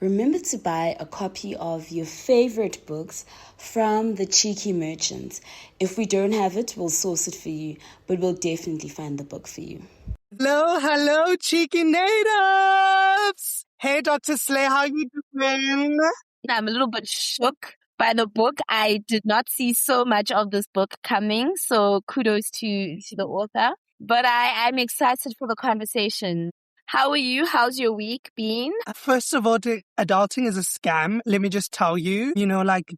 remember to buy a copy of your favorite books from the Cheeky Merchants. If we don't have it, we'll source it for you, but we'll definitely find the book for you. Hello, Cheeky Natives! Hey, Dr. Slay, how you doing? I'm a little bit shook by the book. I did not see so much of this book coming, so kudos to the author. But I'm excited for the conversation. How are you? How's your week been? First of all, adulting is a scam. Let me just tell you,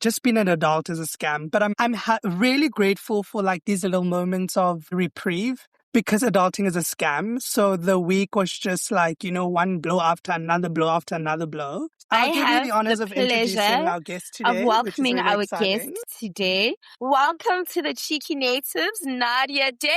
just being an adult is a scam. But I'm really grateful for these little moments of reprieve because adulting is a scam. So the week was just one blow after another blow after another blow. I'll give you the honors of introducing our guest today, of welcoming which is really our exciting. guest today. Welcome to the Cheeky Natives, Nadia Davis.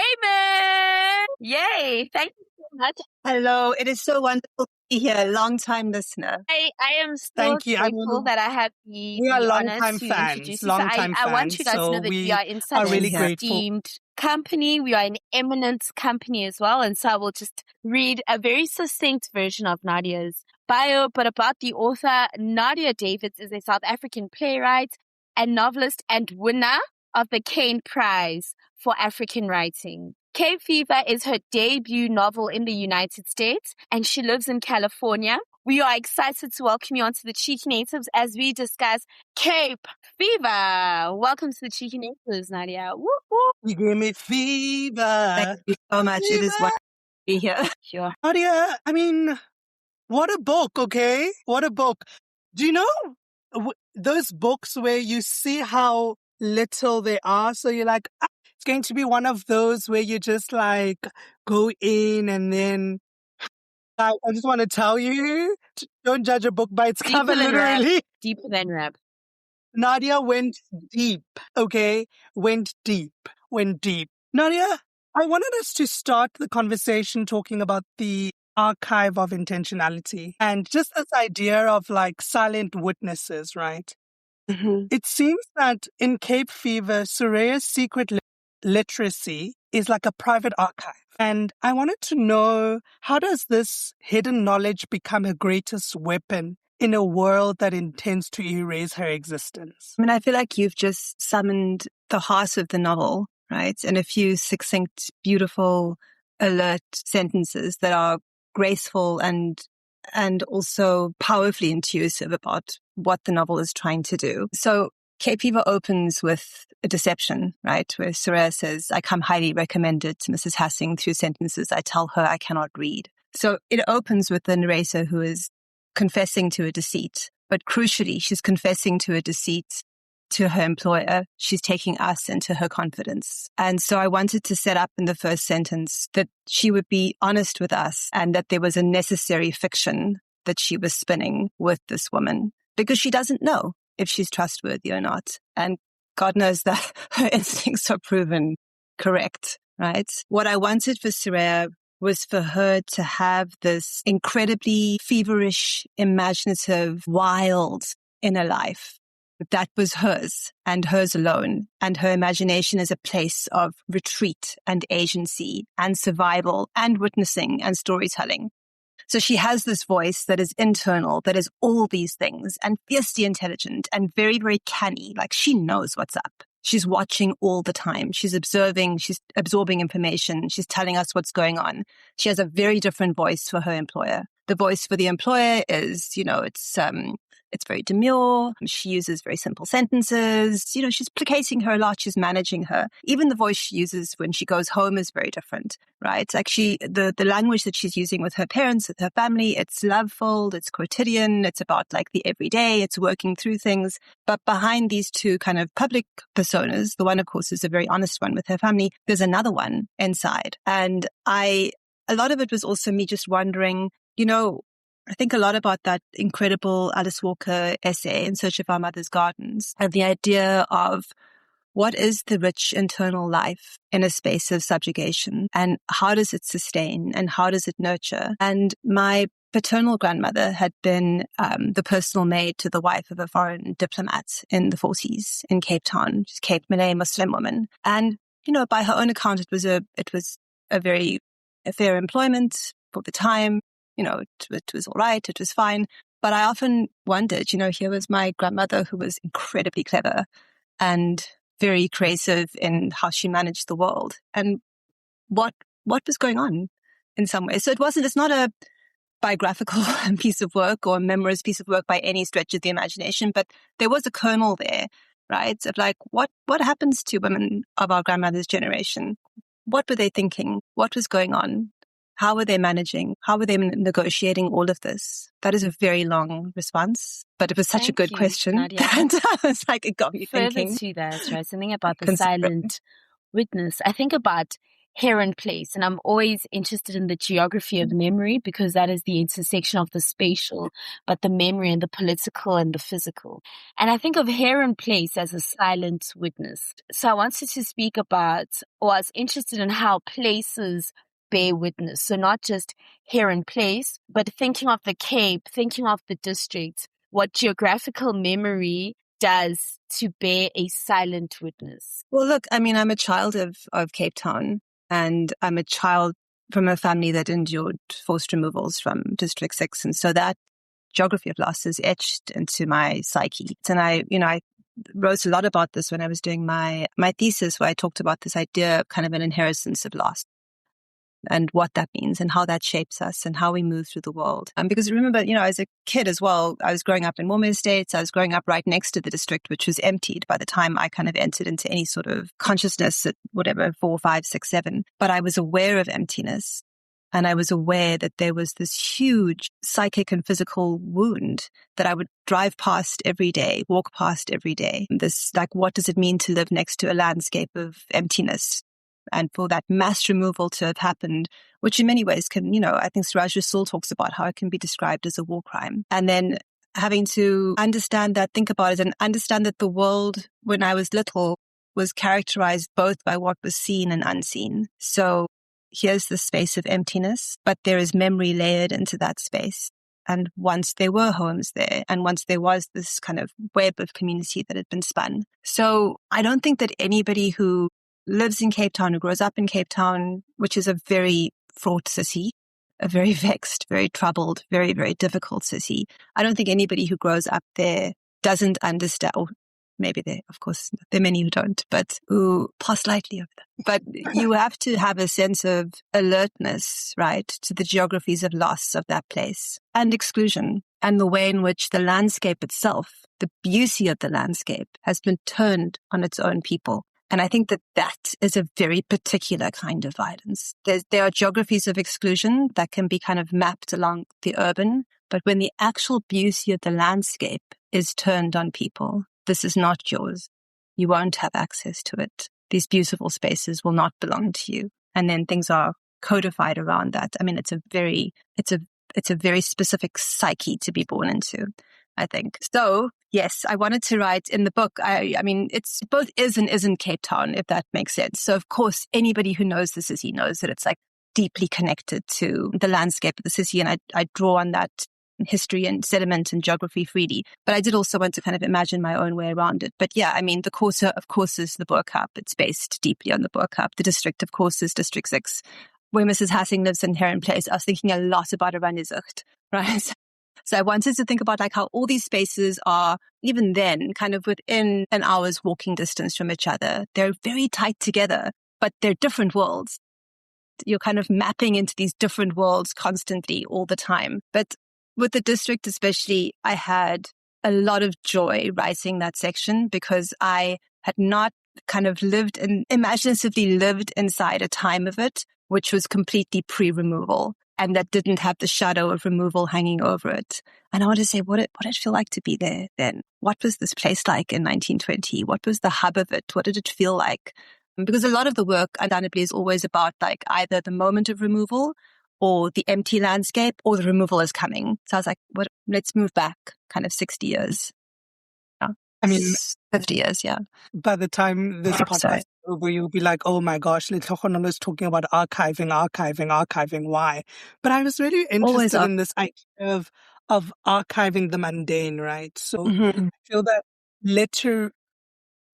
Yay! Thank you so much. Hello, it is so wonderful to be here. Long-time listener. I am so grateful that I have the honor to introduce you. I want you guys to know that we are in such an esteemed company. We are an eminent company as well. And so I will just read a very succinct version of Nadia's bio. But about the author, Nadia Davis is a South African playwright and novelist and winner of the Kane Prize for African Writing. Cape Fever is her debut novel in the United States, and she lives in California. We are excited to welcome you onto the Cheeky Natives as we discuss Cape Fever. Welcome to the Cheeky Natives, Nadia. Woo, woo. You give me fever. Thank you so much. Fever. It is wonderful to be here. Sure. Nadia, what a book, okay? What a book. Do you know those books where you see how little they are? So you're like, it's going to be one of those where you just go in and then I just want to tell you, don't judge a book by its cover, literally. Deeper than rap. Nadia went deep, okay? Went deep. Nadia, I wanted us to start the conversation talking about the archive of intentionality and just this idea of silent witnesses, right? Mm-hmm. It seems that in Cape Fever, Soraya's secret literacy is like a private archive. And I wanted to know, how does this hidden knowledge become her greatest weapon in a world that intends to erase her existence? I feel like you've just summoned the heart of the novel, right? In a few succinct, beautiful, alert sentences that are graceful and also powerfully intuitive about what the novel is trying to do. So Cape Fever opens with a deception, right? Where Soraya says, I come highly recommended to Mrs. Hassing through sentences I tell her I cannot read. So it opens with the narrator who is confessing to a deceit, but crucially, she's confessing to a deceit to her employer. She's taking us into her confidence. And so I wanted to set up in the first sentence that she would be honest with us and that there was a necessary fiction that she was spinning with this woman because she doesn't know if she's trustworthy or not. And God knows that her instincts are proven correct, right? What I wanted for Soraya was for her to have this incredibly feverish, imaginative, wild inner life that was hers and hers alone. And her imagination is a place of retreat and agency and survival and witnessing and storytelling. So she has this voice that is internal, that is all these things and fiercely intelligent and very, very canny. She knows what's up. She's watching all the time. She's observing, she's absorbing information. She's telling us what's going on. She has a very different voice for her employer. The voice for the employer is, it's very demure. She uses very simple sentences. She's placating her a lot. She's managing her. Even the voice she uses when she goes home is very different, right? The language that she's using with her parents, with her family, it's loveful, it's quotidian, it's about the everyday, it's working through things. But behind these two kind of public personas, the one, of course, is a very honest one with her family. There's another one inside. And a lot of it was also me just wondering, I think a lot about that incredible Alice Walker essay, In Search of Our Mother's Gardens, and the idea of what is the rich internal life in a space of subjugation and how does it sustain and how does it nurture? And my paternal grandmother had been the personal maid to the wife of a foreign diplomat in the 40s in Cape Town. She's a Cape Malay Muslim woman. And, by her own account, it was a very fair employment for the time. It was all right. It was fine. But I often wondered, here was my grandmother who was incredibly clever and very creative in how she managed the world. And what was going on in some ways. So it's not a biographical piece of work or a memoirist piece of work by any stretch of the imagination, but there was a kernel there, right? Of like, what happens to women of our grandmother's generation? What were they thinking? What was going on? How were they managing? How were they negotiating all of this? That is a very long response, but it was such a good question. Nadia. And I was like, it got me thinking. Further to that, right? Something about the silent witness. I think about Heron Place, and I'm always interested in the geography of memory because that is the intersection of the spatial, but the memory and the political and the physical. And I think of Heron Place as a silent witness. So I wanted to speak about, or I was interested in how places bear witness. So not just Heron Place, but thinking of the Cape, thinking of the district, what geographical memory does to bear a silent witness. Well, look, I mean, I'm a child of Cape Town, and I'm a child from a family that endured forced removals from District 6. And so that geography of loss is etched into my psyche. And I wrote a lot about this when I was doing my thesis, where I talked about this idea of kind of an inheritance of loss and what that means and how that shapes us and how we move through the world. Because remember, as a kid as well, I was growing up in Mormon estates. I was growing up right next to the district, which was emptied by the time I kind of entered into any sort of consciousness at whatever, 4, 5, 6, 7. But I was aware of emptiness. And I was aware that there was this huge psychic and physical wound that I would drive past every day, walk past every day. This, like, what does it mean to live next to a landscape of emptiness? And for that mass removal to have happened, which in many ways can, I think erasure still talks about how it can be described as a war crime. And then having to understand that, think about it, and understand that the world when I was little was characterized both by what was seen and unseen. So here's the space of emptiness, but there is memory layered into that space. And once there were homes there, and once there was this kind of web of community that had been spun. So I don't think that anybody who lives in Cape Town, who grows up in Cape Town, which is a very fraught city, a very vexed, very troubled, very, very difficult city. I don't think anybody who grows up there doesn't understand, or maybe there are many who don't, but who pass lightly over them. But you have to have a sense of alertness, right, to the geographies of loss of that place and exclusion and the way in which the landscape itself, the beauty of the landscape, has been turned on its own people. And I think that is a very particular kind of violence. There are geographies of exclusion that can be kind of mapped along the urban, but when the actual beauty of the landscape is turned on people, this is not yours. You won't have access to it. These beautiful spaces will not belong to you. And then things are codified around that. I mean, it's a very specific psyche to be born into, I think. So, yes, I wanted to write in the book. I mean, it's both is and isn't Cape Town, if that makes sense. So, of course, anybody who knows the city knows that it's like deeply connected to the landscape of the city. And I draw on that history and sediment and geography freely. But I did also want to kind of imagine my own way around it. But yeah, I mean, the Corsa, of course, is the Boerkaap. It's based deeply on the Boerkaap. The district, of course, is District 6. Where Mrs. Hassing lives in Heron Place, I was thinking a lot about Oranienzucht, right? So I wanted to think about like how all these spaces are, even then, kind of within an hour's walking distance from each other. They're very tight together, but they're different worlds. You're kind of mapping into these different worlds constantly all the time. But with the district especially, I had a lot of joy writing that section because I had not kind of imaginatively lived inside a time of it, which was completely pre-removal and that didn't have the shadow of removal hanging over it. And I want to say, what did it feel like to be there then? What was this place like in 1920? What was the hub of it? What did it feel like? Because a lot of the work, undoubtedly, is always about like either the moment of removal or the empty landscape or the removal is coming. So I was like, let's move back kind of 60 years. Yeah. I mean, 50 years, yeah. By the time this podcast is over, you'll be like, oh my gosh, Letlogonolo is talking about archiving. Why? But I was really interested in this idea of archiving the mundane, right? So I feel that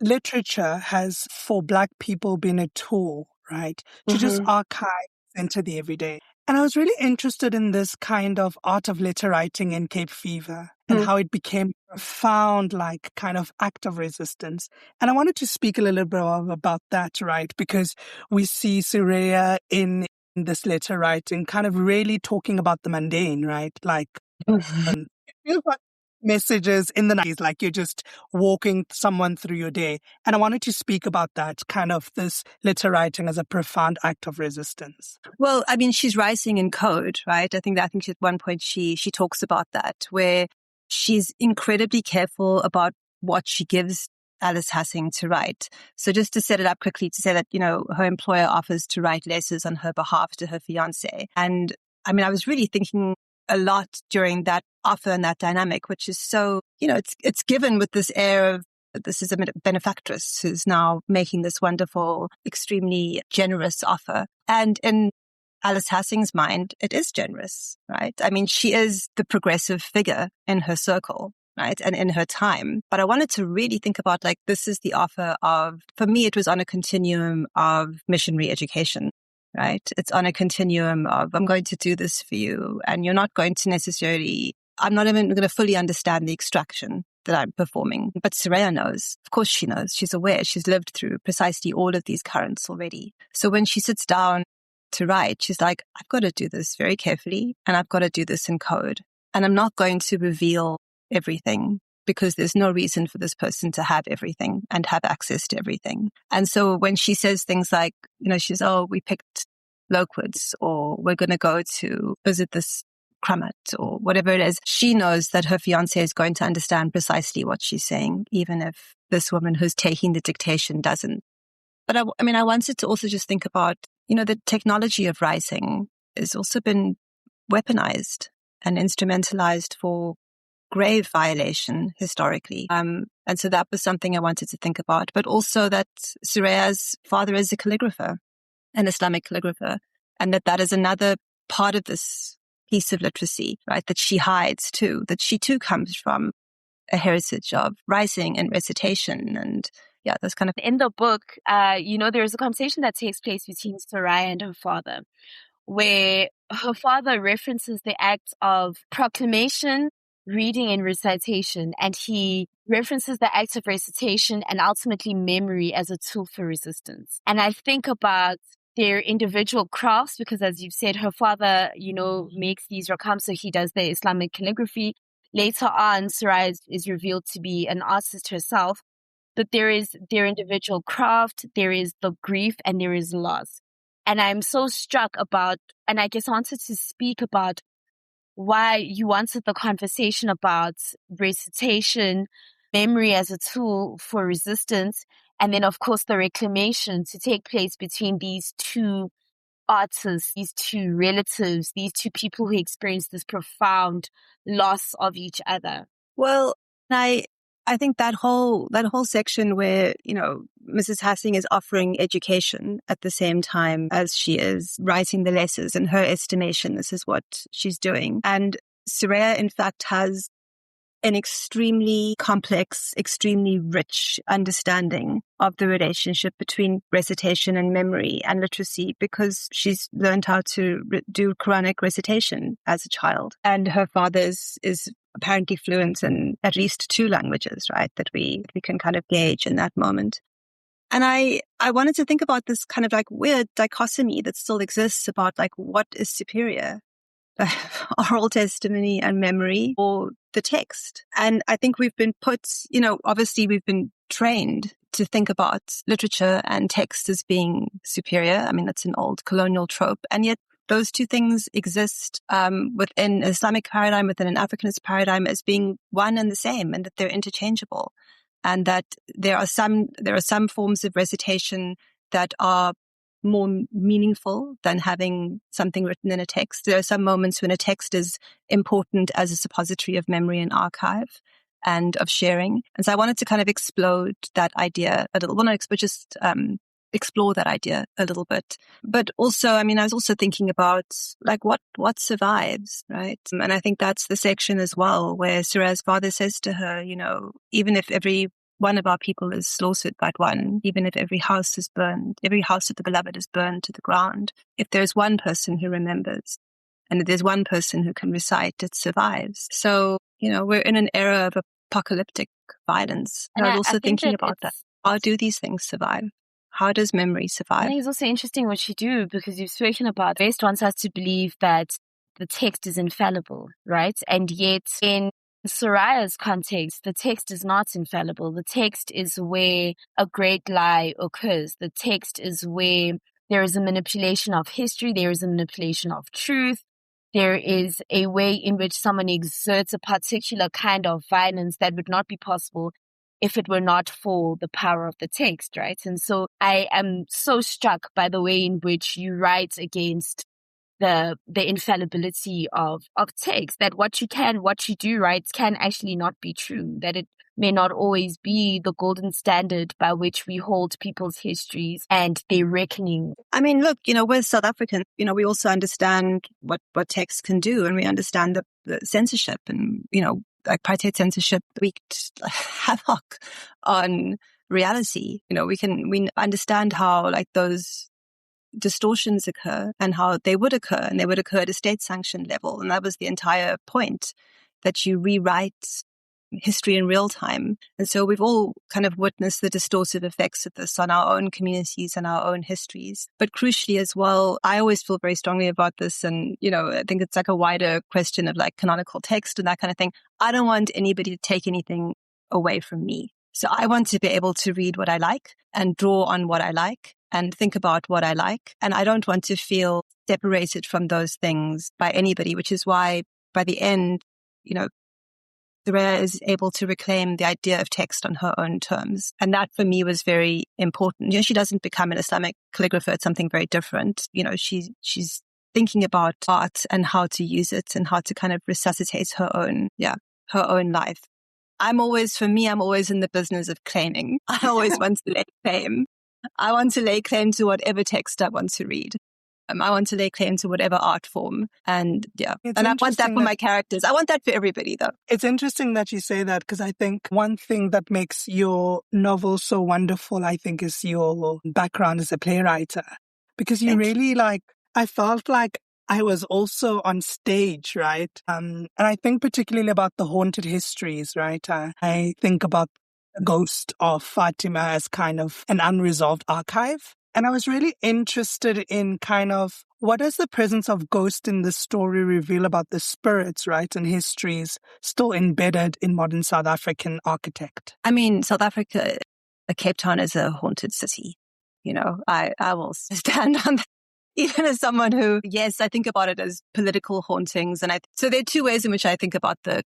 literature has, for Black people, been a tool, right? To just archive into the everyday. And I was really interested in this kind of art of letter writing in Cape Fever and how it became a profound, like, kind of act of resistance. And I wanted to speak a little bit about that, right? Because we see Soraya in this letter writing kind of really talking about the mundane, right? Like, it feels like messages in the 90s, like you're just walking someone through your day. And I wanted to speak about that, kind of this letter writing as a profound act of resistance. Well, I mean, she's writing in code, right? I think at one point she talks about that, where she's incredibly careful about what she gives Alice Hassing to write. So just to set it up quickly, to say that, her employer offers to write letters on her behalf to her fiancé. And I mean, I was really thinking a lot during that offer and that dynamic, which is so, it's given with this air of, this is a benefactress who's now making this wonderful, extremely generous offer. And in Alice Hassing's mind, it is generous, right? I mean, she is the progressive figure in her circle, right? And in her time. But I wanted to really think about, like, this is the offer of, for me, it was on a continuum of missionary education. Right? It's on a continuum of, I'm going to do this for you, and you're not going to necessarily, I'm not even going to fully understand the extraction that I'm performing. But Soraya knows. Of course she knows. She's aware. She's lived through precisely all of these currents already. So when she sits down to write, she's like, I've got to do this very carefully, and I've got to do this in code. And I'm not going to reveal everything, because there's no reason for this person to have everything and have access to everything. And so when she says things like, she's, we picked Loquats, or we're going to go to visit this Kramat, or whatever it is, she knows that her fiancé is going to understand precisely what she's saying, even if this woman who's taking the dictation doesn't. But I wanted to also just think about, the technology of writing has also been weaponized and instrumentalized for grave violation historically. And so that was something I wanted to think about, but also that Soraya's father is a calligrapher, an Islamic calligrapher, and that is another part of this piece of literacy, right, that she hides too, that she too comes from a heritage of writing and recitation. And yeah, that's kind of... In the book, there's a conversation that takes place between Soraya and her father, where her father references the act of proclamation, reading and recitation, and he references the act of recitation and ultimately memory as a tool for resistance. And I think about their individual crafts, because as you've said, her father, makes these rakams, so he does the Islamic calligraphy. Later on, Soraya is revealed to be an artist herself, but there is their individual craft, there is the grief, and there is loss. And I'm so struck about, and I guess I wanted to speak about why you wanted the conversation about recitation, memory as a tool for resistance, and then, of course, the reclamation to take place between these two artists, these two relatives, these two people who experience this profound loss of each other. Well, I think that whole section where, Mrs. Hassing is offering education at the same time as she is writing the letters. In her estimation, this is what she's doing. And Soraya, in fact, has an extremely complex, extremely rich understanding of the relationship between recitation and memory and literacy, because she's learned how to do Quranic recitation as a child. And her father is apparently fluent in at least 2 languages, right, that we can kind of gauge in that moment. And I wanted to think about this kind of like weird dichotomy that still exists about like what is superior, oral testimony and memory, or the text. And I think we've been put, obviously we've been trained to think about literature and text as being superior. I mean, that's an old colonial trope. And yet those two things exist within an Islamic paradigm, within an Africanist paradigm, as being one and the same, and that they're interchangeable. And that there are some forms of recitation that are more meaningful than having something written in a text. There are some moments when a text is important as a suppository of memory and archive and of sharing. And so I wanted to kind of explode that idea a little, just explore that idea a little bit. But also, I was also thinking about like what survives, right? And I think that's the section as well where Soraya's father says to her, even if every one of our people is slaughtered but one, even if every house is burned, every house of the beloved is burned to the ground, if there's one person who remembers, and if there's one person who can recite, it survives. So, we're in an era of apocalyptic violence. And I was also thinking about that. How do these things survive? How does memory survive? I think it's also interesting what you do, because you've spoken about West wants us to believe that the text is infallible, right? And yet in Soraya's context, the text is not infallible. The text is where a great lie occurs. The text is where there is a manipulation of history. There is a manipulation of truth. There is a way in which someone exerts a particular kind of violence that would not be possible if it were not for the power of the text, right? And so I am so struck by the way in which you write against the infallibility of text, that what you do write can actually not be true, that it may not always be the golden standard by which we hold people's histories and their reckoning. I mean, look, we're South African, we also understand what text can do, and we understand the censorship, and, apartheid censorship wreaked havoc on reality. We understand how those distortions occur and how they would occur, and they would occur at a state-sanctioned level. And that was the entire point, that you rewrite history in real time. And so we've all kind of witnessed the distortive effects of this on our own communities and our own histories. But crucially as well, I always feel very strongly about this. And, I think it's a wider question of canonical text and that kind of thing. I don't want anybody to take anything away from me. So I want to be able to read what I like and draw on what I like and think about what I like. And I don't want to feel separated from those things by anybody, which is why by the end, Soraya is able to reclaim the idea of text on her own terms. And that for me was very important. She doesn't become an Islamic calligrapher. It's something very different. She's thinking about art and how to use it and how to kind of resuscitate her own life. I'm always in the business of claiming. I always want to lay claim. I want to lay claim to whatever text I want to read. I want to lay claim to whatever art form. And I want that for my characters. I want that for everybody, though. It's interesting that you say that, because I think one thing that makes your novel so wonderful, I think, is your background as a playwright. Because you really I felt like I was also on stage, right? And I think particularly about the haunted histories, right? I think about the ghost of Fatima as kind of an unresolved archive. And I was really interested in kind of what does the presence of ghost in the story reveal about the spirits, right, and histories still embedded in modern South African architect? I mean, South Africa, Cape Town is a haunted city. I will stand on that. Even as someone who, yes, I think about it as political hauntings. So there are two ways in which I think about the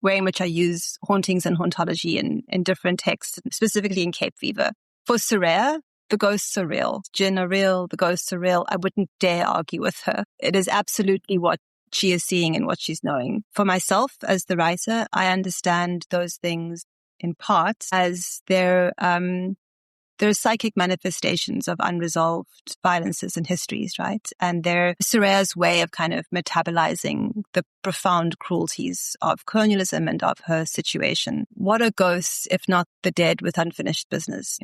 way in which I use hauntings and hauntology in different texts, specifically in Cape Fever. For Soraya, the ghosts are real. Jinn are real. The ghosts are real. I wouldn't dare argue with her. It is absolutely what she is seeing and what she's knowing. For myself, as the writer, I understand those things in part as they're psychic manifestations of unresolved violences and histories, right? And they're Soraya's way of kind of metabolizing the profound cruelties of colonialism and of her situation. What are ghosts if not the dead with unfinished business?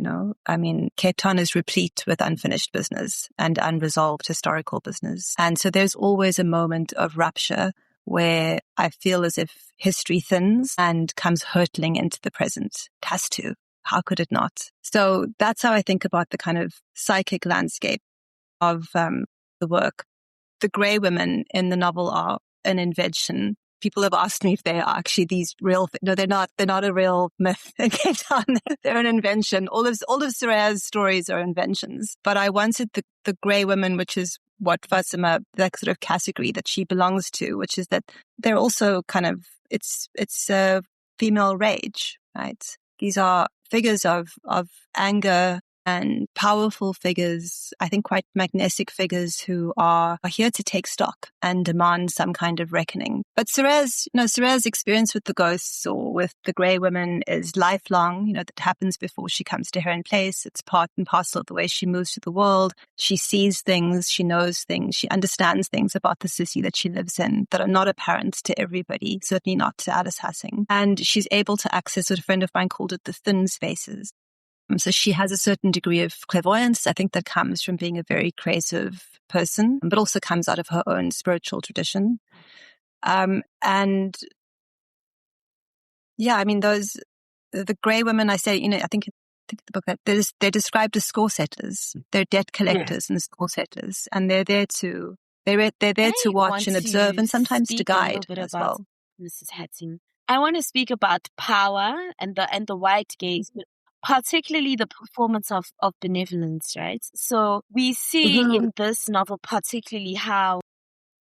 I mean, Cape Town is replete with unfinished business and unresolved historical business. And so there's always a moment of rupture where I feel as if history thins and comes hurtling into the present. It has to. How could it not? So that's how I think about the kind of psychic landscape of the work. The grey women in the novel are an invention. People have asked me if they are actually these real. No, they're not. They're not a real myth. They're an invention. All of Soraya's stories are inventions. But I wanted the grey women, which is what Fatima, that sort of category that she belongs to, which is that they're also kind of it's a female rage, right? These are figures of anger and powerful figures, I think quite magnetic figures who are here to take stock and demand some kind of reckoning. But Sorea's experience with the ghosts or with the grey women is lifelong. That happens before she comes to her in place. It's part and parcel of the way she moves through the world. She sees things, she knows things, she understands things about the city that she lives in that are not apparent to everybody, certainly not to Alice Hassing. And she's able to access what a friend of mine called it the thin spaces. So she has a certain degree of clairvoyance. I think that comes from being a very creative person, but also comes out of her own spiritual tradition. The grey women, I say, I think the book that they're described as score setters. They're debt collectors and score setters, and they're there to watch and observe, and sometimes to guide as well. Mrs. Hassing, I want to speak about power and the white gaze, but particularly the performance of benevolence, right? So we see in this novel particularly how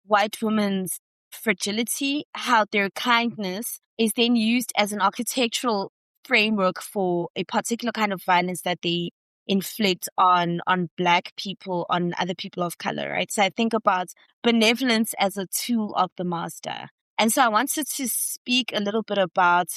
white women's fragility, how their kindness is then used as an architectural framework for a particular kind of violence that they inflict on Black people, on other people of color, right? So I think about benevolence as a tool of the master. And so I wanted to speak a little bit about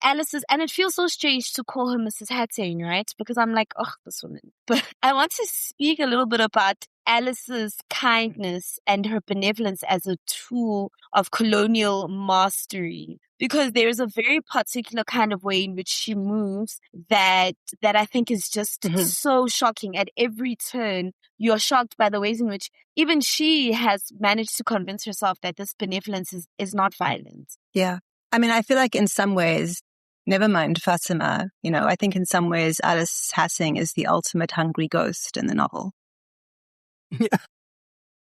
Alice's, and it feels so strange to call her Mrs. Hassing, right? Because I'm like, oh, this woman. But I want to speak a little bit about Alice's kindness and her benevolence as a tool of colonial mastery. Because there's a very particular kind of way in which she moves that I think is just so shocking. At every turn, you're shocked by the ways in which even she has managed to convince herself that this benevolence is not violent. Yeah. I mean, I feel like in some ways, never mind Fatima, I think in some ways Alice Hassing is the ultimate hungry ghost in the novel. Yeah.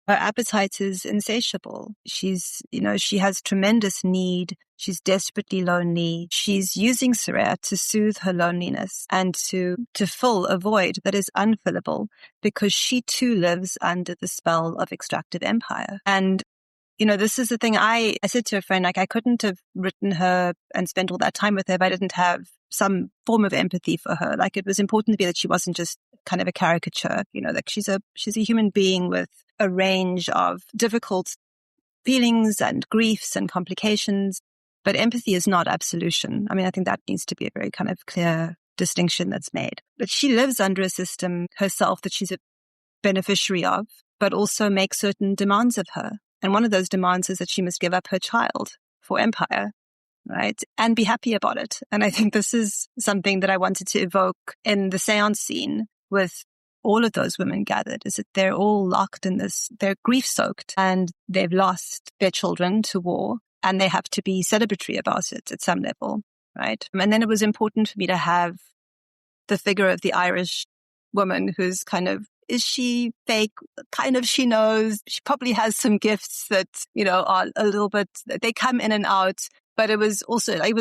Her appetite is insatiable. She's, she has tremendous need. She's desperately lonely. She's using Soraya to soothe her loneliness and to fill a void that is unfillable because she too lives under the spell of extractive empire. And, this is the thing I said to a friend, like I couldn't have written her and spent all that time with her if I didn't have some form of empathy for her. Like it was important to me that she wasn't just kind of a caricature, like she's a human being with a range of difficult feelings and griefs and complications. But empathy is not absolution. I mean, I think that needs to be a very kind of clear distinction that's made. But she lives under a system herself that she's a beneficiary of, but also makes certain demands of her. And one of those demands is that she must give up her child for empire, right? And be happy about it. And I think this is something that I wanted to evoke in the seance scene with all of those women gathered, is that they're all locked in this, they're grief-soaked and they've lost their children to war and they have to be celebratory about it at some level, right? And then it was important for me to have the figure of the Irish woman who's kind of, is she fake? Kind of, she knows. She probably has some gifts that, are a little bit, they come in and out. But it was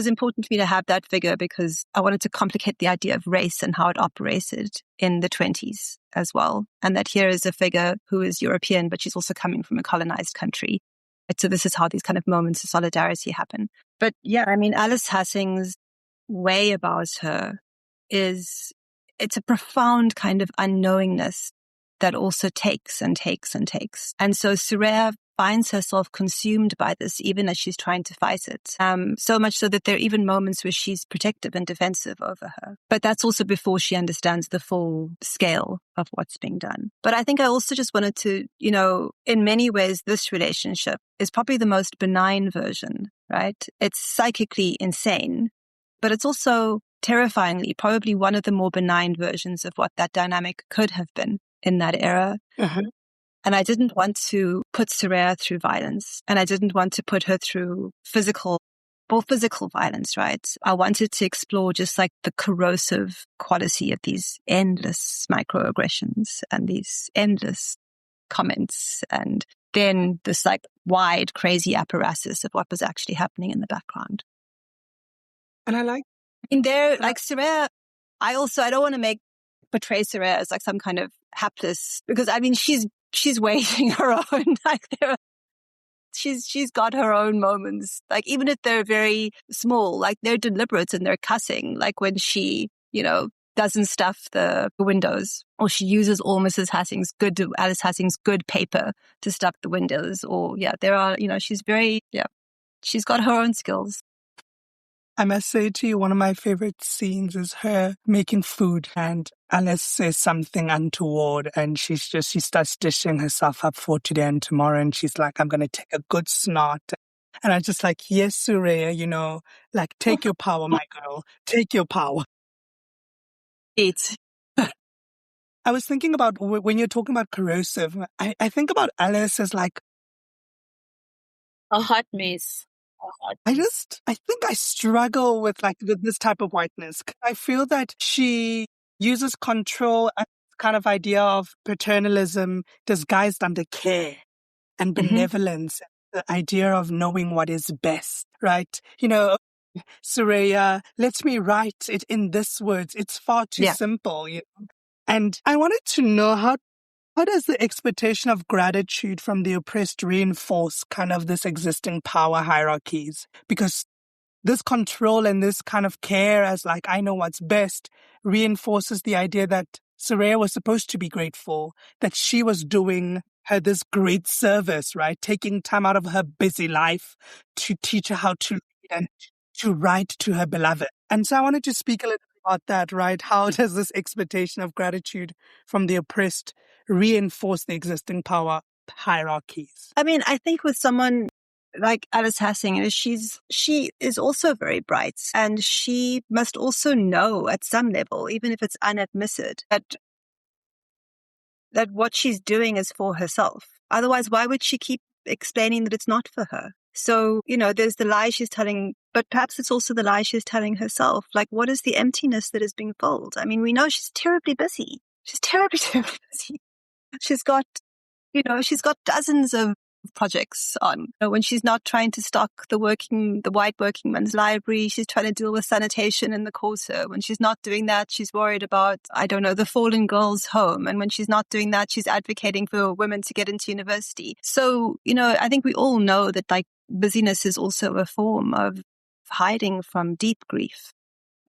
important to me to have that figure because I wanted to complicate the idea of race and how it operated in the 20s as well. And that here is a figure who is European, but she's also coming from a colonized country. So this is how these kind of moments of solidarity happen. But yeah, I mean, Alice Hassing's way about her it's a profound kind of unknowingness that also takes and takes and takes. And so Soraya finds herself consumed by this, even as she's trying to fight it. So much so that there are even moments where she's protective and defensive over her. But that's also before she understands the full scale of what's being done. But I think I also just wanted to, in many ways, this relationship is probably the most benign version, right? It's psychically insane, but it's also terrifyingly probably one of the more benign versions of what that dynamic could have been in that era. Uh-huh. And I didn't want to put Soraya through violence. And I didn't want to put her through physical violence, right? I wanted to explore just like the corrosive quality of these endless microaggressions and these endless comments. And then this like wide, crazy apparatus of what was actually happening in the background. And I like in there, like Soraya, I don't want to portray Soraya as like some kind of hapless, because I mean, she's waging her own, like she's got her own moments, like even if they're very small, like they're deliberate and they're cussing, like when she, the doesn't stuff the windows, or she uses all Alice Hassing's good paper to stuff the windows, or there are, she's she's got her own skills. I must say to you, one of my favorite scenes is her making food and Alice says something untoward and she starts dishing herself up for today and tomorrow. And she's like, I'm going to take a good snort. And I'm just like, yes, Soraya, like, take your power, my girl. Take your power. I was thinking about when you're talking about corrosive, I think about Alice as like a hot mess. I think I struggle with this type of whiteness. I feel that she uses control and kind of idea of paternalism disguised under care and benevolence, the idea of knowing what is best, right? Soraya, let me write it in this words. It's far too simple, And I wanted to know how does the expectation of gratitude from the oppressed reinforce kind of this existing power hierarchies? Because this control and this kind of care as like, I know what's best, reinforces the idea that Soraya was supposed to be grateful, that she was doing her this great service, right? Taking time out of her busy life to teach her how to read and to write to her beloved. And so I wanted to speak a little about that, right? How does this expectation of gratitude from the oppressed reinforce the existing power hierarchies? I mean, I think with someone like Alice Hassing, she is also very bright, and she must also know at some level, even if it's unadmitted, that what she's doing is for herself. Otherwise, why would she keep explaining that it's not for her? So, there's the lie she's telling, but perhaps it's also the lie she's telling herself. Like, what is the emptiness that is being filled? I mean, we know she's terribly busy. She's terribly, terribly busy. She's got dozens of projects on. When she's not trying to stock the white working man's library, she's trying to deal with sanitation in the quarter. When she's not doing that, she's worried about, the fallen girls' home. And when she's not doing that, she's advocating for women to get into university. So, I think we all know that like busyness is also a form of hiding from deep grief.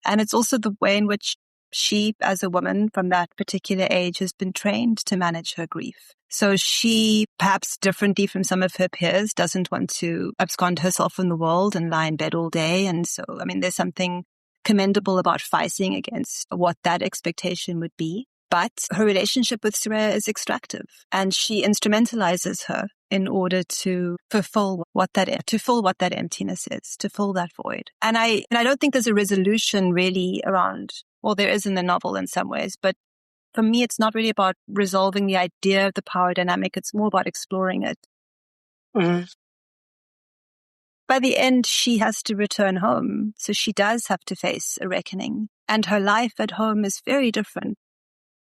And it's also the way in which she, as a woman from that particular age, has been trained to manage her grief. So she, perhaps differently from some of her peers, doesn't want to abscond herself from the world and lie in bed all day. And so, I mean, there's something commendable about fighting against what that expectation would be. But her relationship with Soraya is extractive, and she instrumentalizes her in order to fill what that emptiness is, to fill that void. And I don't think there's a resolution really around. Well, there is in the novel in some ways, but for me, it's not really about resolving the idea of the power dynamic. It's more about exploring it. Mm-hmm. By the end, she has to return home. So she does have to face a reckoning. And her life at home is very different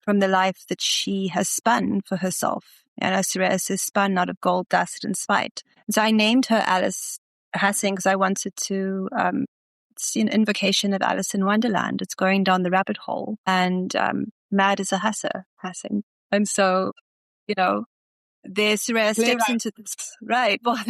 from the life that she has spun for herself. And as Soraya says, spun out of gold dust and spite. So I named her Alice Hassing because I wanted to... it's an invocation of Alice in Wonderland. It's going down the rabbit hole, and mad as a Hassing. And so, there's Soraya steps into this, right? Well,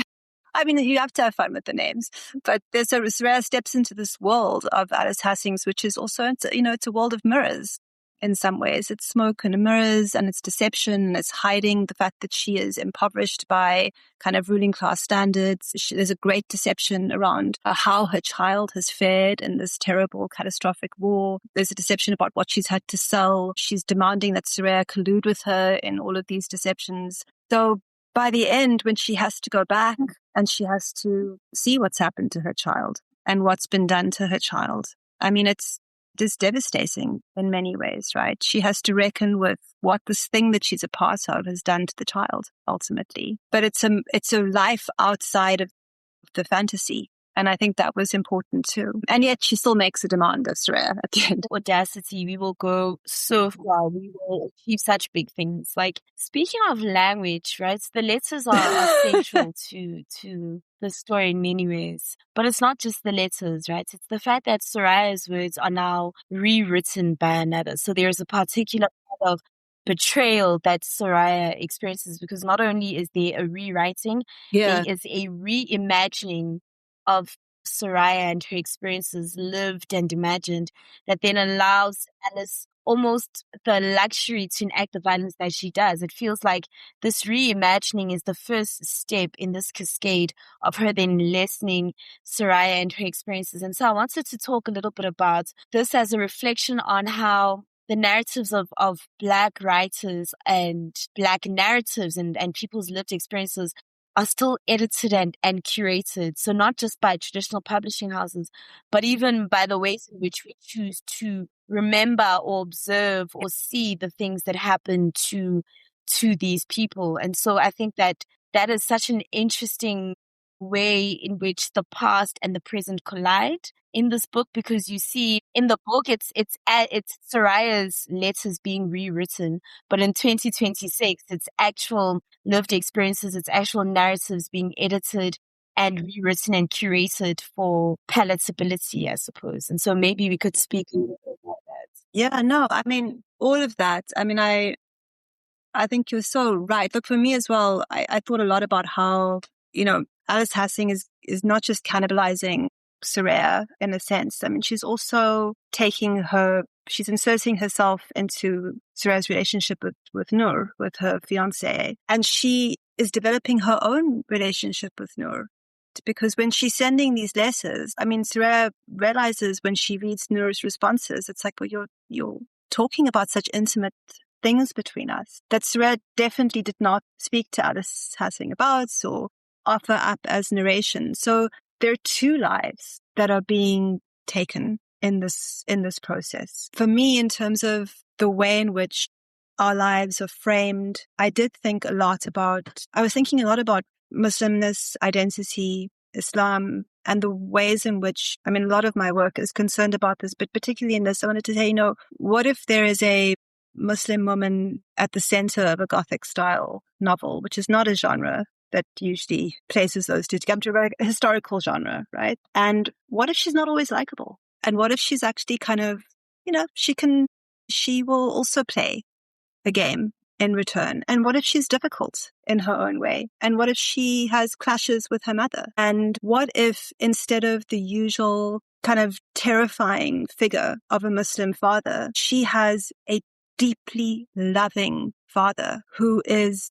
I mean, you have to have fun with the names, but Soraya steps into this world of Alice Hassing's, which is also, it's a world of mirrors. In some ways, it's smoke and mirrors, and it's deception, and it's hiding the fact that she is impoverished by kind of ruling class standards. There's a great deception around how her child has fared in this terrible, catastrophic war. There's a deception about what she's had to sell. She's demanding that Soraya collude with her in all of these deceptions. So by the end, when she has to go back and she has to see what's happened to her child and what's been done to her child, I mean, it's devastating in many ways, right? She has to reckon with what this thing that she's a part of has done to the child ultimately. But it's a life outside of the fantasy. And I think that was important too. And yet she still makes a demand of Soraya at the end. Audacity, we will go so far. We will achieve such big things. Like, speaking of language, right? The letters are central to the story in many ways. But it's not just the letters, right? It's the fact that Soraya's words are now rewritten by another. So there's a particular kind of betrayal that Soraya experiences, because not only is there a rewriting, there is a reimagining of Soraya and her experiences lived and imagined that then allows Alice almost the luxury to enact the violence that she does. It feels like this reimagining is the first step in this cascade of her then lessening Soraya and her experiences. And so I wanted to talk a little bit about this as a reflection on how the narratives of Black writers and Black narratives and people's lived experiences are still edited and curated. So not just by traditional publishing houses, but even by the ways in which we choose to remember or observe or see the things that happen to these people. And so I think that is such an interesting way in which the past and the present collide in this book, because you see in the book it's Soraya's letters being rewritten, but in 2026 it's actual lived experiences, it's actual narratives being edited and rewritten and curated for palatability, I suppose. And so maybe we could speak a little bit about that. Yeah, no, I mean, all of that. I mean, I think you're so right. Look, for me as well, I thought a lot about how, Alice Hassing is not just cannibalizing Soraya in a sense. I mean, she's also she's inserting herself into Soraya's relationship with Noor, with her fiancé. And she is developing her own relationship with Noor. Because when she's sending these letters, I mean, Soraya realizes when she reads Noor's responses, it's like, well, you're talking about such intimate things between us that Soraya definitely did not speak to Alice Hassing about or offer up as narration. So there are two lives that are being taken in this process. For me, in terms of the way in which our lives are framed, I was thinking a lot about Muslimness, identity, Islam, and the ways in which, I mean, a lot of my work is concerned about this, but particularly in this, I wanted to say, what if there is a Muslim woman at the center of a Gothic style novel, which is not a genre that usually places those two together, a historical genre, right? And what if she's not always likable? And what if she's actually kind of, she will also play a game in return? And what if she's difficult in her own way? And what if she has clashes with her mother? And what if instead of the usual kind of terrifying figure of a Muslim father, she has a deeply loving father who is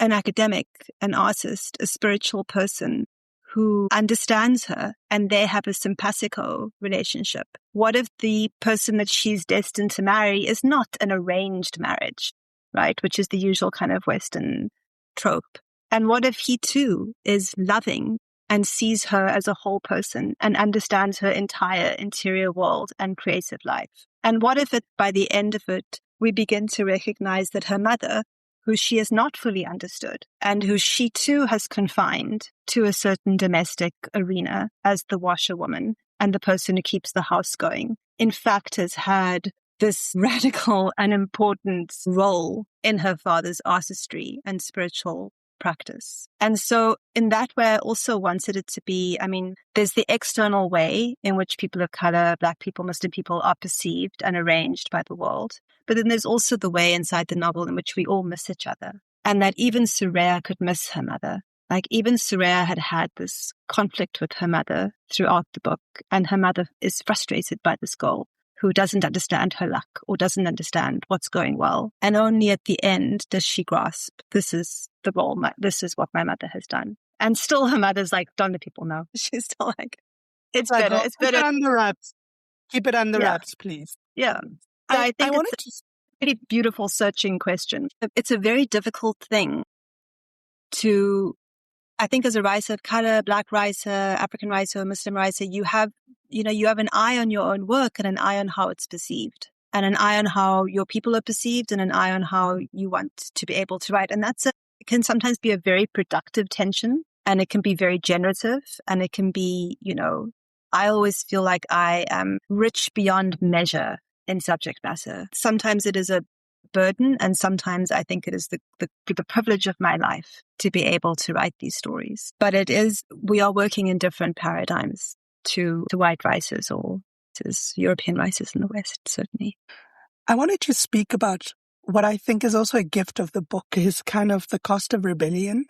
an academic, an artist, a spiritual person who understands her, and they have a simpatico relationship? What if the person that she's destined to marry is not an arranged marriage, right? Which is the usual kind of Western trope. And what if he too is loving and sees her as a whole person and understands her entire interior world and creative life? And what if by the end of it, we begin to recognize that her mother, who she has not fully understood and who she too has confined to a certain domestic arena as the washerwoman and the person who keeps the house going, in fact has had this radical and important role in her father's artistry and spiritual practice. And so in that way, I also wanted it to be, I mean, there's the external way in which people of color, Black people, Muslim people are perceived and arranged by the world. But then there's also the way inside the novel in which we all miss each other. And that even Soraya could miss her mother. Like even Soraya had this conflict with her mother throughout the book. And her mother is frustrated by this girl who doesn't understand her luck or doesn't understand what's going well. And only at the end does she grasp, this is the role, this is what my mother has done. And still her mother's like, don't let people know. She's still like, it's better. It's better. Keep it under wraps. Keep it under wraps, please. Yeah. I think it's a really beautiful searching question. It's a very difficult thing to, I think as a writer of color, Black writer, African writer, Muslim writer, you have an eye on your own work and an eye on how it's perceived and an eye on how your people are perceived and an eye on how you want to be able to write. And it can sometimes be a very productive tension, and it can be very generative, and it can be, I always feel like I am rich beyond measure in subject matter. Sometimes it is a burden, and sometimes I think it is the privilege of my life to be able to write these stories. But we are working in different paradigms to white writers or to European writers in the West, certainly. I wanted to speak about what I think is also a gift of the book is kind of the cost of rebellion.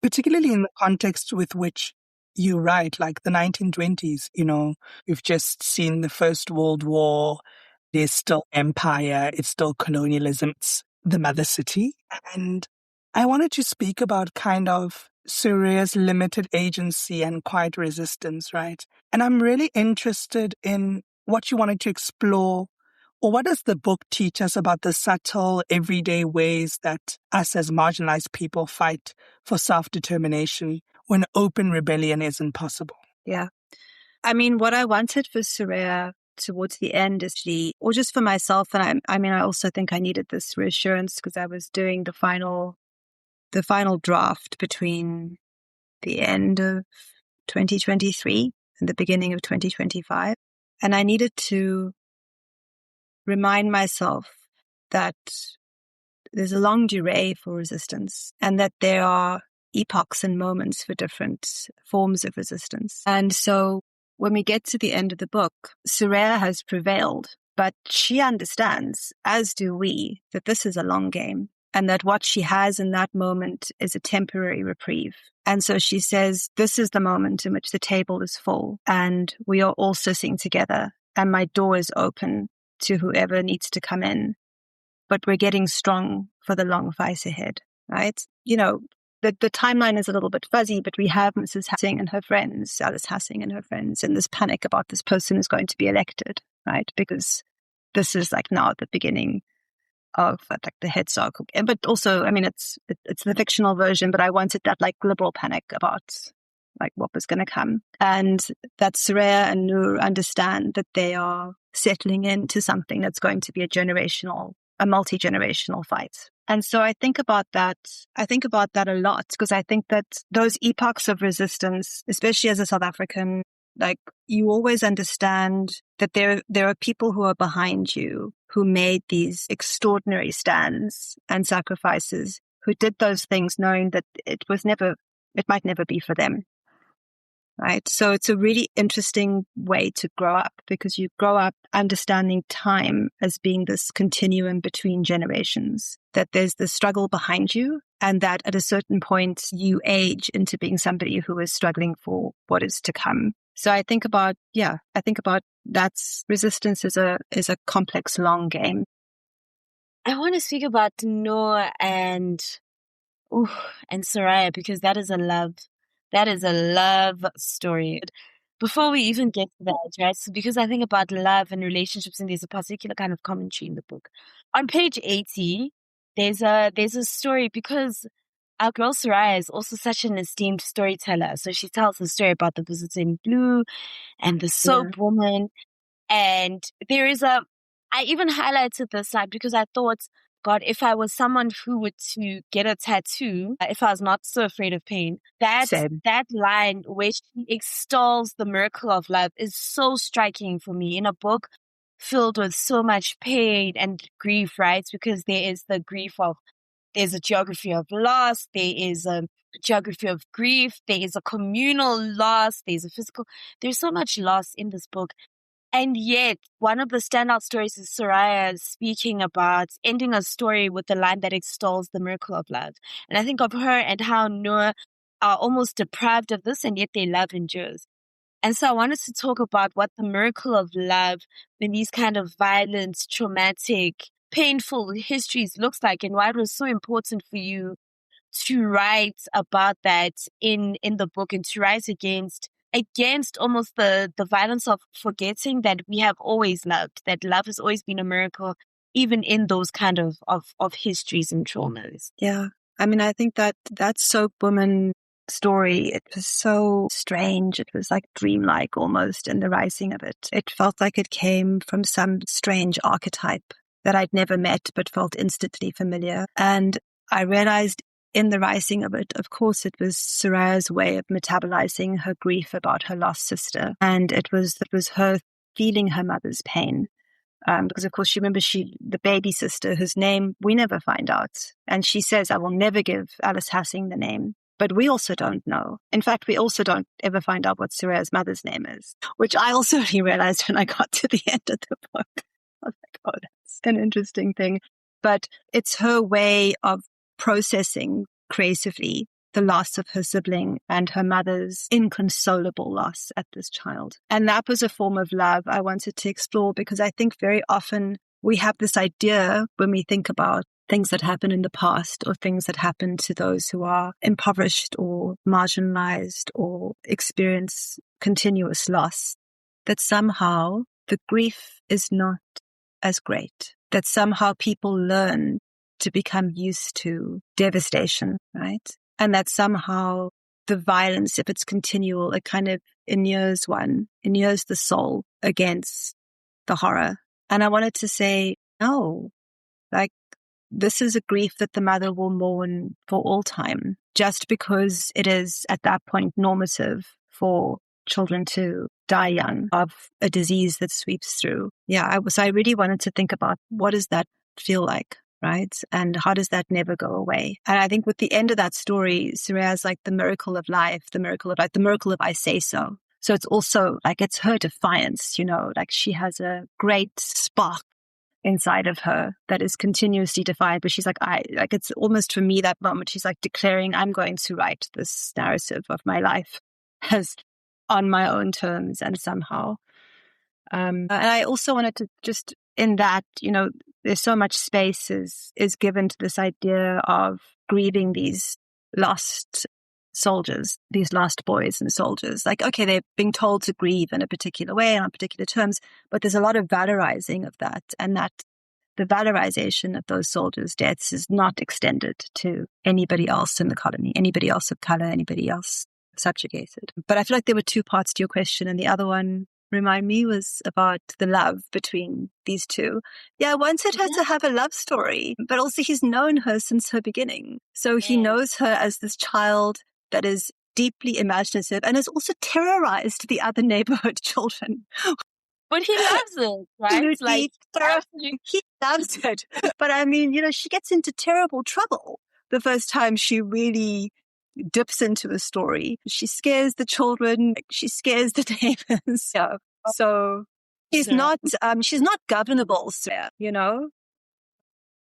particularly in the context with which you write, like the 1920s, we've just seen the First World War. There's still empire. It's still colonialism. It's the mother city. And I wanted to speak about kind of Soraya's limited agency and quiet resistance, right? And I'm really interested in what you wanted to explore, or what does the book teach us about the subtle, everyday ways that us as marginalized people fight for self-determination when open rebellion isn't possible? Yeah. I mean, what I wanted for Soraya towards the end is or just for myself, and I also think I needed this reassurance because I was doing the final draft between the end of 2023 and the beginning of 2025. And I needed to remind myself that there's a longue durée for resistance and that there are epochs and moments for different forms of resistance. And so when we get to the end of the book, Soraya has prevailed, but she understands, as do we, that this is a long game and that what she has in that moment is a temporary reprieve. And so she says, this is the moment in which the table is full and we are all sitting together and my door is open to whoever needs to come in. But we're getting strong for the long fight ahead, right? The timeline is a little bit fuzzy, but we have Mrs. Hassing and her friends, Alice Hassing and her friends, in this panic about this person is going to be elected, right? Because this is like now at the beginning of like the headstock. But also, I mean, it's the fictional version, but I wanted that like liberal panic about like what was going to come. And that Soraya and Noor understand that they are settling into something that's going to be a multi-generational fight. And so I think about that a lot because I think that those epochs of resistance, especially as a South African, like you always understand that there are people who are behind you who made these extraordinary stands and sacrifices, who did those things knowing that it might never be for them. Right. So it's a really interesting way to grow up because you grow up understanding time as being this continuum between generations, that there's the struggle behind you and that at a certain point you age into being somebody who is struggling for what is to come. So I think about that's resistance is a complex, long game. I want to speak about Noor and Soraya because that is a love story. Before we even get to that, right? So because I think about love and relationships, and there's a particular kind of commentary in the book. On page 80, there's a story because our girl Soraya is also such an esteemed storyteller. So she tells the story about the Visitor in Blue and the soap woman. And there is I even highlighted this slide because I thought, God, if I was someone who would to get a tattoo, if I was not so afraid of pain, that line where she extols the miracle of love is so striking for me in a book filled with so much pain and grief, right? Because there is the grief of, there's a geography of loss, there is a geography of grief, there is a communal loss, there's a physical, there's so much loss in this book. And yet, one of the standout stories is Soraya speaking about ending a story with a line that extols the miracle of love. And I think of her and how Noor are almost deprived of this, and yet their love endures. And so I wanted to talk about what the miracle of love in these kind of violent, traumatic, painful histories looks like, and why it was so important for you to write about that in the book and to write against almost the violence of forgetting that we have always loved, that love has always been a miracle, even in those kind of histories and traumas. Yeah. I mean, I think that soap woman story, it was so strange. It was like dreamlike almost in the writing of it. It felt like it came from some strange archetype that I'd never met but felt instantly familiar. And I realized in the writing of it, of course, it was Soraya's way of metabolizing her grief about her lost sister. And it was her feeling her mother's pain. Because, of course, the baby sister, whose name we never find out. And she says, I will never give Alice Hassing the name. But we also don't know. In fact, we also don't ever find out what Soraya's mother's name is, which I also only realized when I got to the end of the book. I was like, oh, that's an interesting thing. But it's her way of processing creatively the loss of her sibling and her mother's inconsolable loss at this child. And that was a form of love I wanted to explore, because I think very often we have this idea when we think about things that happen in the past or things that happen to those who are impoverished or marginalized or experience continuous loss, that somehow the grief is not as great, that somehow people learn to become used to devastation, right? And that somehow the violence, if it's continual, it kind of inures the soul against the horror. And I wanted to say, no, like, this is a grief that the mother will mourn for all time, just because it is at that point normative for children to die young of a disease that sweeps through. I really wanted to think about, what does that feel like, right? And how does that never go away? And I think with the end of that story, Soraya's like the miracle of life, the miracle of I say so. So it's also like, it's her defiance, like she has a great spark inside of her that is continuously defiant, but she's like, it's almost for me that moment, she's like declaring, I'm going to write this narrative of my life as on my own terms and somehow. And I also wanted to just, in that, there's so much space is given to this idea of grieving these lost soldiers, these lost boys and soldiers. Like, okay, they're being told to grieve in a particular way and on particular terms, but there's a lot of valorizing of that, and that the valorization of those soldiers' deaths is not extended to anybody else in the colony, anybody else of color, anybody else subjugated. But I feel like there were two parts to your question, and the other one, remind me, was about the love between these two. Yeah, I wanted her to have a love story, but also he's known her since her beginning. So he knows her as this child that is deeply imaginative and has also terrorized the other neighborhood children. But he loves it, right? Like, he loves it. But I mean, she gets into terrible trouble the first time she really dips into a story. She scares the children. She scares the neighbors. Yeah. So she's not governable,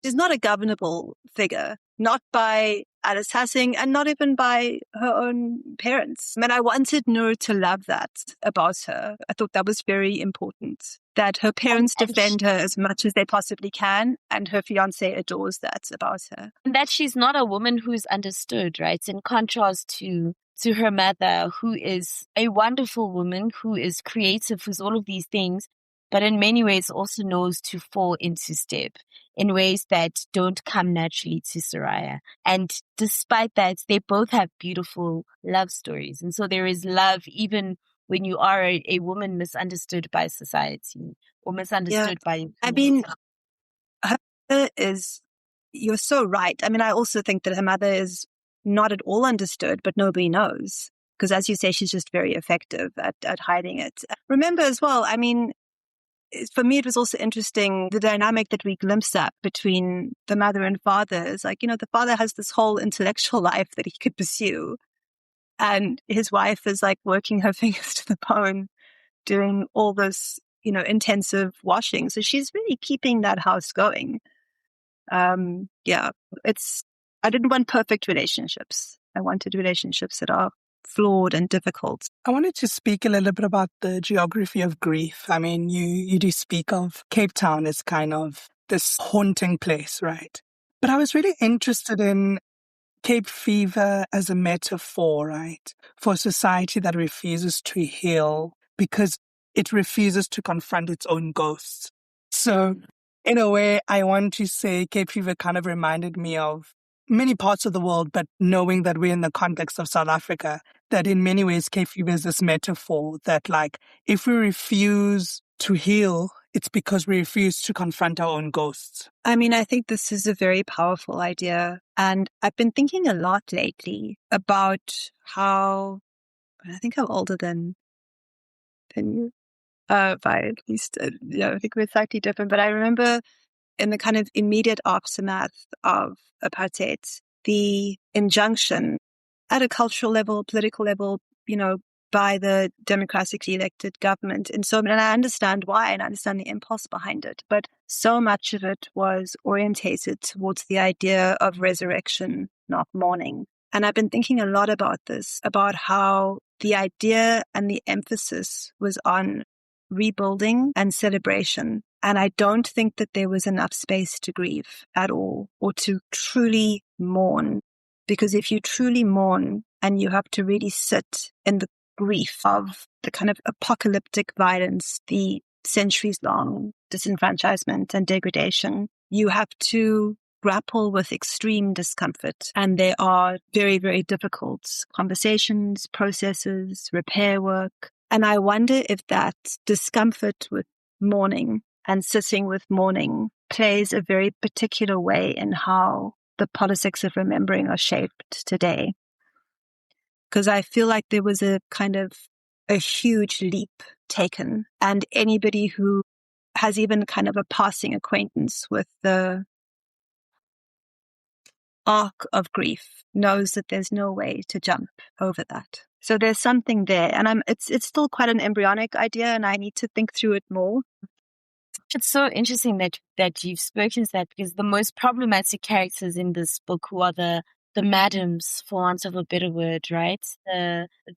She's not a governable figure, not by Alice Hassing and not even by her own parents. I mean, I wanted Noor to love that about her. I thought that was very important, that her parents defend her as much as they possibly can, and her fiancé adores that about her. And that she's not a woman who's understood, right? In contrast to her mother, who is a wonderful woman, who is creative, who's all of these things, but in many ways also knows to fall into step in ways that don't come naturally to Soraya. And despite that, they both have beautiful love stories. And so there is love even when you are a woman misunderstood by society or misunderstood by... I mean, her mother is... You're so right. I mean, I also think that her mother is not at all understood, but nobody knows. Because as you say, she's just very effective at hiding it. Remember as well, I mean, for me, it was also interesting, the dynamic that we glimpsed at between the mother and father is like, the father has this whole intellectual life that he could pursue. And his wife is like working her fingers to the bone, doing all this, intensive washing. So she's really keeping that house going. I didn't want perfect relationships. I wanted relationships that are flawed and difficult. I wanted to speak a little bit about the geography of grief. I mean, you do speak of Cape Town as kind of this haunting place, right? But I was really interested in Cape fever as a metaphor, right? For a society that refuses to heal because it refuses to confront its own ghosts. So in a way, I want to say Cape fever kind of reminded me of many parts of the world, but knowing that we're in the context of South Africa, that in many ways Cape fever is this metaphor that, like, if we refuse to heal, it's because we refuse to confront our own ghosts. I mean, I think this is a very powerful idea. And I've been thinking a lot lately about how, I think I'm older than you, by at least, I think we're slightly different. But I remember in the kind of immediate aftermath of apartheid, the injunction at a cultural level, political level, by the democratically elected government. And I understand why, and I understand the impulse behind it. But so much of it was orientated towards the idea of resurrection, not mourning. And I've been thinking a lot about this, about how the idea and the emphasis was on rebuilding and celebration. And I don't think that there was enough space to grieve at all, or to truly mourn. Because if you truly mourn and you have to really sit in the grief of the kind of apocalyptic violence, the centuries-long disenfranchisement and degradation, you have to grapple with extreme discomfort. And there are very, very difficult conversations, processes, repair work. And I wonder if that discomfort with mourning and sitting with mourning plays a very particular way in how the politics of remembering are shaped today. Because I feel like there was a huge leap taken. And anybody who has even kind of a passing acquaintance with the arc of grief knows that there's no way to jump over that. So there's something there, and it's still quite an embryonic idea, and I need to think through it more. It's so interesting that you've spoken to that, because the most problematic characters in this book, who are the madams, for want of a better word, right?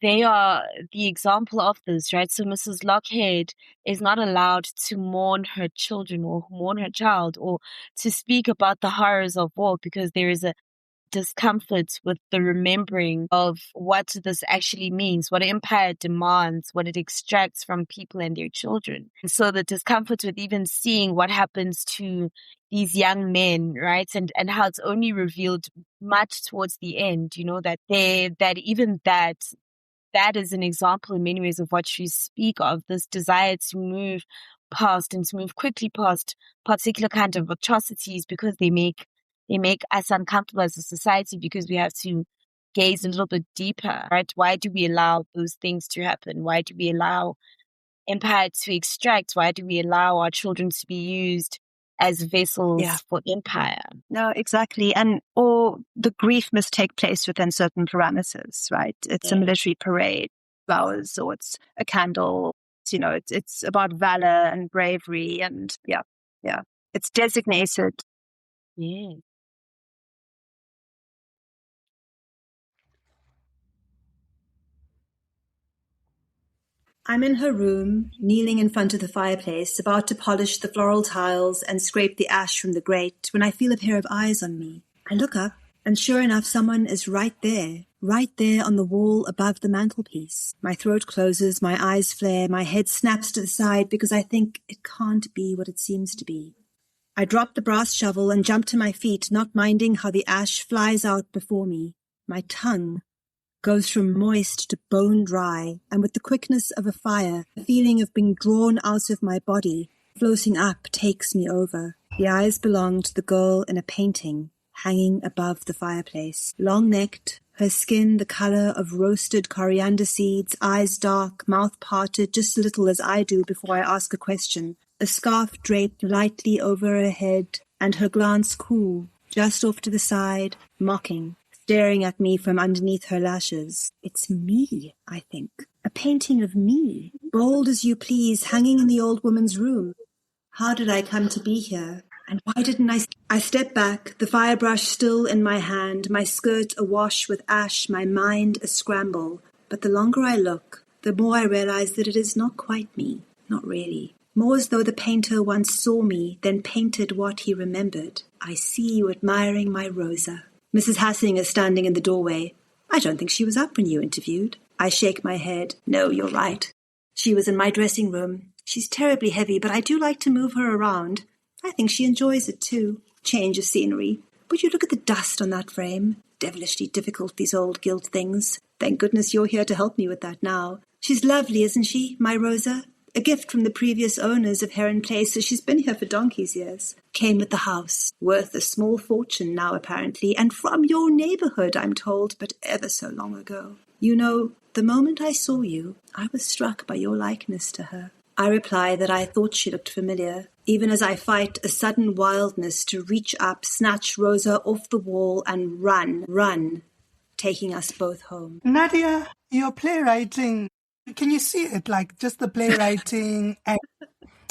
They are the example of this, right? So Mrs. Lockhead is not allowed to mourn her children or mourn her child or to speak about the horrors of war, because there is a discomfort with the remembering of what this actually means, what empire demands, what it extracts from people and their children. And so the discomfort with even seeing what happens to these young men, right? And how it's only revealed much towards the end, that that is an example in many ways of what you speak of, this desire to move past and to move quickly past particular kind of atrocities, because they make us uncomfortable as a society, because we have to gaze a little bit deeper, right? Why do we allow those things to happen? Why do we allow empire to extract? Why do we allow our children to be used as vessels for empire? No, exactly. Or the grief must take place within certain parameters, right? It's a military parade, flowers, or it's a candle. It's about valor and bravery, and it's designated. Yeah. I'm in her room, kneeling in front of the fireplace, about to polish the floral tiles and scrape the ash from the grate, when I feel a pair of eyes on me. I look up, and sure enough, someone is right there on the wall above the mantelpiece. My throat closes, my eyes flare, my head snaps to the side because I think it can't be what it seems to be. I drop the brass shovel and jump to my feet, not minding how the ash flies out before me. My tongue goes from moist to bone dry, and with the quickness of a fire, the feeling of being drawn out of my body, floating up, takes me over. The eyes belong to the girl in a painting, hanging above the fireplace. Long-necked, her skin the colour of roasted coriander seeds, eyes dark, mouth parted just a little as I do before I ask a question. A scarf draped lightly over her head, and her glance cool, just off to the side, mocking, staring at me from underneath her lashes. It's me, I think. A painting of me, bold as you please, hanging in the old woman's room. How did I come to be here? And why didn't I step back, the firebrush still in my hand, my skirt awash with ash, my mind a scramble. But the longer I look, the more I realize that it is not quite me. Not really. More as though the painter once saw me, then painted what he remembered. I see you admiring my Rosa. Mrs. Hassing is standing in the doorway. I don't think she was up when you interviewed. I shake my head. No, you're right. She was in my dressing room. She's terribly heavy, but I do like to move her around. I think she enjoys it too. Change of scenery. Would you look at the dust on that frame? Devilishly difficult, these old gilt things. Thank goodness you're here to help me with that now. She's lovely, isn't she, my Rosa? A gift from the previous owners of Heron Place, so she's been here for donkey's years. Came with the house, worth a small fortune now apparently, and from your neighbourhood, I'm told, but ever so long ago. You know, the moment I saw you, I was struck by your likeness to her. I reply that I thought she looked familiar, even as I fight a sudden wildness to reach up, snatch Rosa off the wall and run, taking us both home. Nadia, your playwriting, can you see it? Like just the playwriting and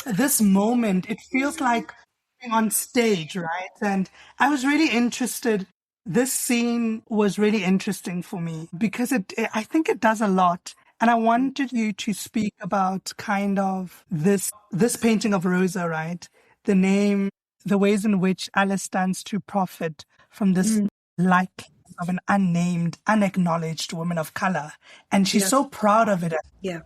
this moment, it feels like being on stage, right? And I was really interested this scene was really interesting for me because I think it does a lot. And I wanted you to speak about kind of this painting of Rosa, right? The name, the ways in which Alice stands to profit from this likeness of an unnamed, unacknowledged woman of color. And she's so proud of it. Yeah.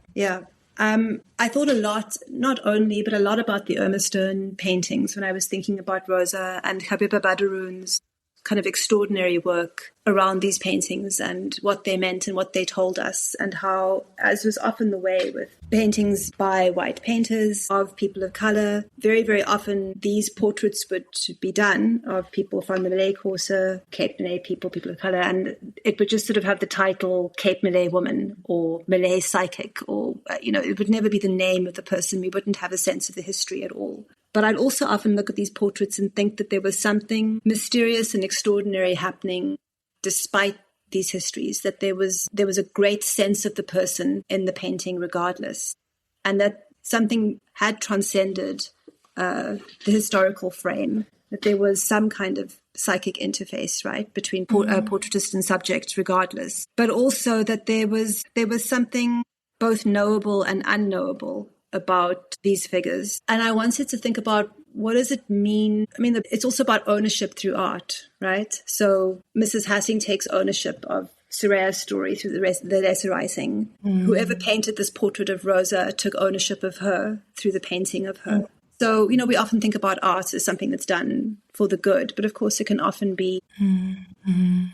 I thought a lot, not only, but a lot about the Irma Stone paintings when I was thinking about Rosa and Habiba Badaroun's kind of extraordinary work around these paintings and what they meant and what they told us, and how, as was often the way with paintings by white painters of people of color, very, very often these portraits would be done of people from the Malay Corsa, Cape Malay people of color, and it would just sort of have the title Cape Malay woman or Malay psychic, or, it would never be the name of the person. We wouldn't have a sense of the history at all. But I'd also often look at these portraits and think that there was something mysterious and extraordinary happening despite these histories, that there was a great sense of the person in the painting regardless, and that something had transcended the historical frame, that there was some kind of psychic interface, right, between portraitist and subject regardless, but also that there was something both knowable and unknowable about these figures. And I wanted to think about, what does it mean? I mean, it's also about ownership through art, right? So Mrs. Hassing takes ownership of Soraya's story through the letter writing. Whoever painted this portrait of Rosa took ownership of her through the painting of her. So, we often think about art as something that's done for the good, but of course it can often be. I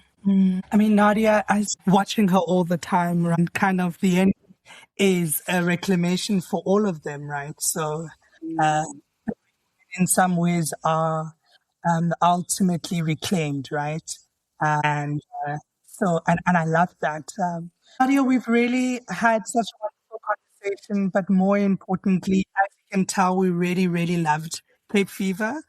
mean, Nadia, I was watching her all the time, and kind of the end is a reclamation for all of them, right? So in some ways are ultimately reclaimed, right? And I love that. Nadia, we've really had such a wonderful conversation, but more importantly, as you can tell, we really, really loved Cape Fever.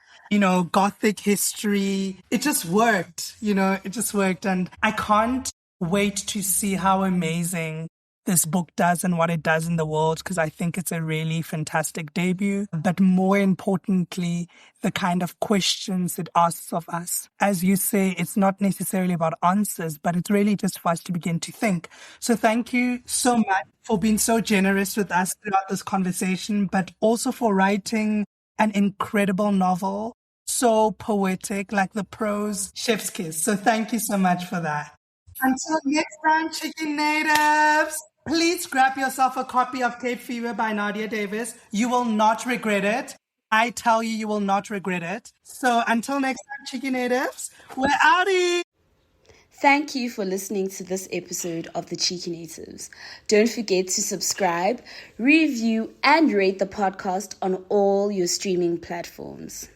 Gothic history, it just worked, and I can't wait to see how amazing this book does and what it does in the world, because I think it's a really fantastic debut. But more importantly, the kind of questions it asks of us. As you say, it's not necessarily about answers, but it's really just for us to begin to think. So thank you so much for being so generous with us throughout this conversation, but also for writing an incredible novel, so poetic, like the prose chef's kiss. So thank you so much for that. Until next time, Chicken Natives, please grab yourself a copy of Cape Fever by Nadia Davis. You will not regret it. I tell you, you will not regret it. So until next time, Chicken Natives, we're outie. Thank you for listening to this episode of The Cheeky Natives. Don't forget to subscribe, review, and rate the podcast on all your streaming platforms.